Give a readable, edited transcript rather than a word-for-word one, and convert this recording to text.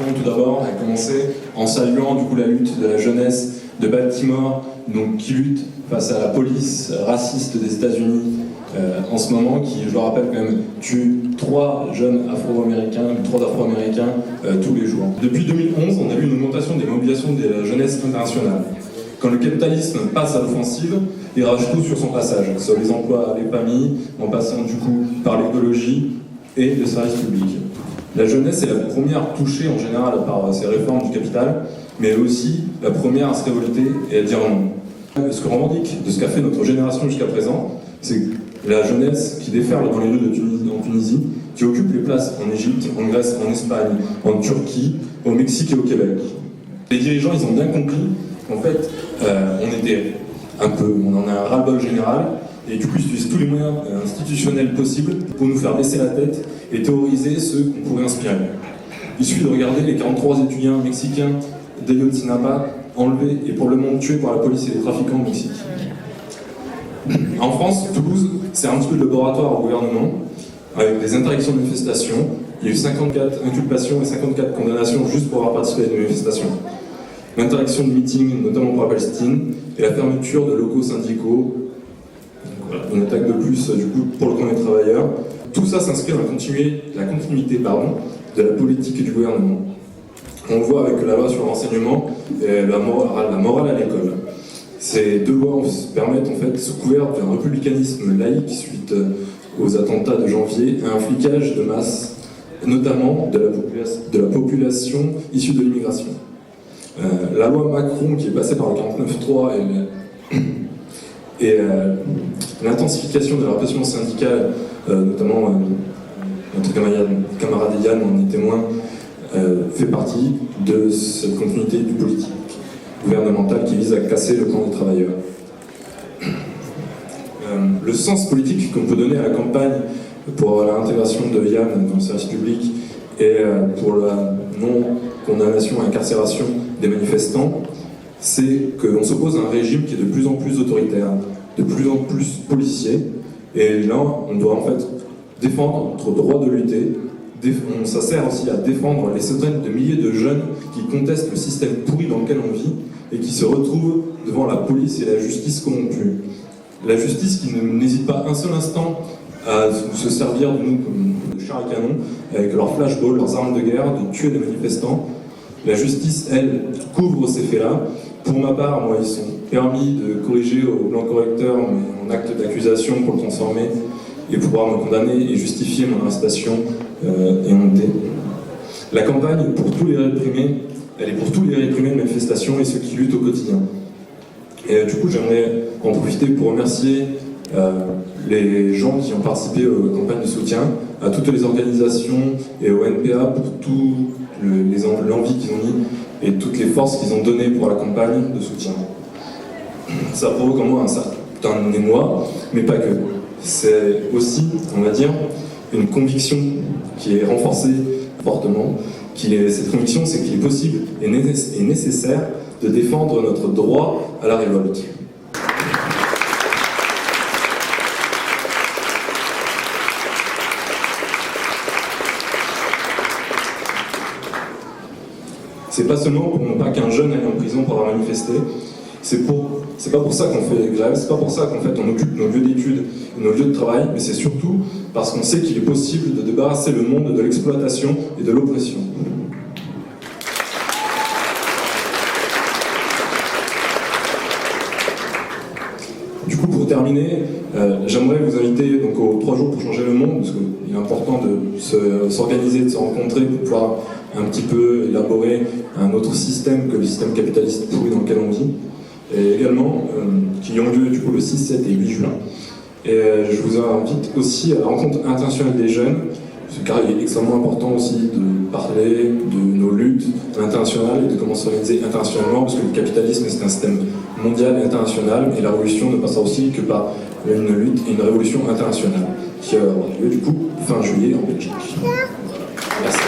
tout d'abord a commencé en saluant du coup la lutte de la jeunesse de Baltimore, donc, qui lutte face à la police raciste des États-Unis en ce moment, qui, je le rappelle quand même, tue 3 jeunes afro-américains, 3 afro-américains tous les jours. Depuis 2011, on a vu une augmentation des mobilisations de la jeunesse internationale. Quand le capitalisme passe à l'offensive, il rage tout sur son passage, que ce soit les emplois, les familles, en passant du coup par l'écologie et le service public. La jeunesse est la première touchée en général par ces réformes du capital, mais elle est aussi la première à se révolter et à dire non. Ce que revendique de ce qu'a fait notre génération jusqu'à présent, c'est la jeunesse qui déferle dans les rues en Tunisie, qui occupe les places en Égypte, en Grèce, en Espagne, en Turquie, au Mexique et au Québec. Les dirigeants, ils ont bien compris qu'en fait, on en a un ras-le-bol général, et du coup, ils utilisent tous les moyens institutionnels possibles pour nous faire baisser la tête et théoriser ceux qu'on pourrait inspirer. Il suffit de regarder les 43 étudiants mexicains d'Ayotzinapa enlevés et probablement tués par la police et les trafiquants au Mexique. En France, Toulouse, c'est un petit peu de laboratoire au gouvernement, avec des interdictions de manifestations. Il y a eu 54 inculpations et 54 condamnations juste pour avoir participé à des manifestations. L'interdiction de meetings, notamment pour la Palestine, et la fermeture de locaux syndicaux. Voilà, une attaque de plus du coup, pour le camp des travailleurs. Tout ça s'inscrit dans la continuité de la politique du gouvernement. On le voit avec la loi sur l'enseignement et la morale à l'école. Ces deux lois permettent en fait, sous couvert d'un républicanisme laïque suite aux attentats de janvier, à un flicage de masse, notamment de la population issue de l'immigration. La loi Macron, qui est passée par le 49.3 et l'intensification de la répression syndicale, notamment notre camarade Yann en est témoin, fait partie de cette continuité du politique gouvernemental qui vise à casser le camp des travailleurs. Le sens politique qu'on peut donner à la campagne pour l'intégration de Yann dans le service public et pour la non-condamnation à incarcération des manifestants, c'est qu'on s'oppose à un régime qui est de plus en plus autoritaire, de plus en plus policier, et là on doit en fait défendre notre droit de lutter. Ça sert aussi à défendre les centaines de milliers de jeunes qui contestent le système pourri dans lequel on vit et qui se retrouvent devant la police et la justice corrompue. La justice qui n'hésite pas un seul instant à se servir de nous comme de chars à canon, avec leurs flashballs, leurs armes de guerre, de tuer des manifestants. La justice, elle, couvre ces faits-là. Pour ma part, moi, ils sont permis de corriger au blanc correcteur mon acte d'accusation pour le transformer et pouvoir me condamner et justifier mon arrestation et monter. La campagne pour tous les réprimés, elle est pour tous les réprimés de manifestations et ceux qui luttent au quotidien. Et du coup, j'aimerais en profiter pour remercier les gens qui ont participé aux campagnes de soutien, à toutes les organisations et au NPA pour toute l'envie qu'ils ont mis et toutes les forces qu'ils ont données pour la campagne de soutien. Ça provoque en moi un certain émoi, mais pas que. C'est aussi, on va dire, une conviction qui est renforcée fortement. Cette conviction, c'est qu'il est possible et nécessaire de défendre notre droit à la révolte. C'est pas seulement pour ne pas qu'un jeune aille en prison pour avoir manifesté, c'est pas pour ça qu'on fait des grèves, c'est pas pour ça qu'en fait on occupe nos lieux d'études et nos lieux de travail, mais c'est surtout parce qu'on sait qu'il est possible de débarrasser le monde de l'exploitation et de l'oppression. Du coup, pour terminer, j'aimerais vous inviter donc, aux 3 jours pour changer le monde, parce qu'il est important de s'organiser, de se rencontrer pour pouvoir un petit peu élaborer un autre système que le système capitaliste pourri dans lequel on vit, et également qui ont lieu du coup le 6, 7 et 8 juin. Et je vous invite aussi à la rencontre internationale des jeunes, car il est extrêmement important aussi de parler de nos luttes internationales et de comment s'organiser internationalement, parce que le capitalisme c'est un système mondial et international, et la révolution ne passera aussi que par une lutte et une révolution internationale, qui aura lieu du coup fin juillet en Belgique. Merci.